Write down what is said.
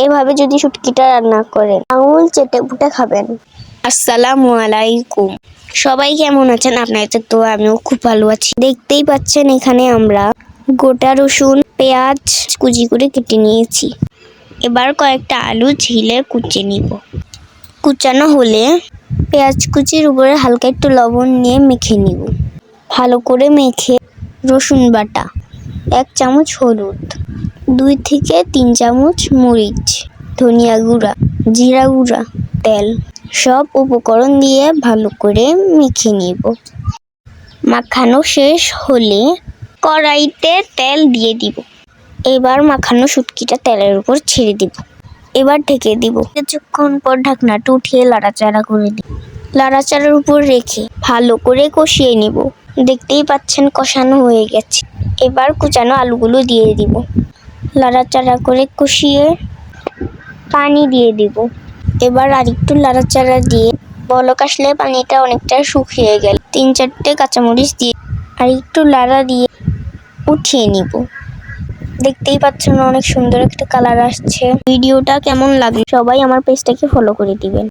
এভাবে যদি শুটকিটা রান্না করেন আঙুল চেটে পুটে খাবেন। আসসালামু আলাইকুম, সবাই কেমন আছেন? আপনাদের তো আমিও খুব ভালো আছি। দেখতেই পাচ্ছেন এখানে আমরা গোটা রসুন পেঁয়াজ কুচি করে কেটে নিয়েছি। এবার কয়েকটা আলু ছিলে কুচিয়ে নিব। কুচানো হলে পেঁয়াজ কুচির উপরে হালকা একটু লবণ নিয়ে মেখে নিব। ভালো করে মেখে রসুন বাটা, 1 চামচ হলুদ, 2 থেকে 3 চামচ মরিচ, ধনিয়া গুঁড়া, জিরা গুঁড়া, তেল, সব উপকরণ দিয়ে ভালো করে মেখে নিব। মাখানো শেষ হলে কড়াইতে তেল দিয়ে দিব। এবার মাখানো শুটকিটা তেলের উপর ছেড়ে দিব। এবার ঢেকে দিব। কিছুক্ষণ পর ঢাকনাটা উঠিয়ে লাড়াচাড়া করে দিব। লাড়াচাড়ার উপর রেখে ভালো করে কষিয়ে নিব। দেখতেই পাচ্ছেন কষানো হয়ে গেছে। এবার কুচানো আলুগুলো দিয়ে দিব। লাড়াচাড়া করে কষিয়ে পানি দিয়ে দিব। এবার আরেকটু লাড়াচাড়া দিয়ে বলক আসলে পানিটা অনেকটা শুকিয়ে গেল 3-4টে কাঁচামরিচ দিয়ে আরেকটু লাড়া দিয়ে উঠিয়ে নিব। দেখতেই পাচ্ছেন অনেক সুন্দর একটা কালার আসছে। ভিডিওটা কেমন লাগলো সবাই আমার পেজটাকে ফলো করে দিবেন।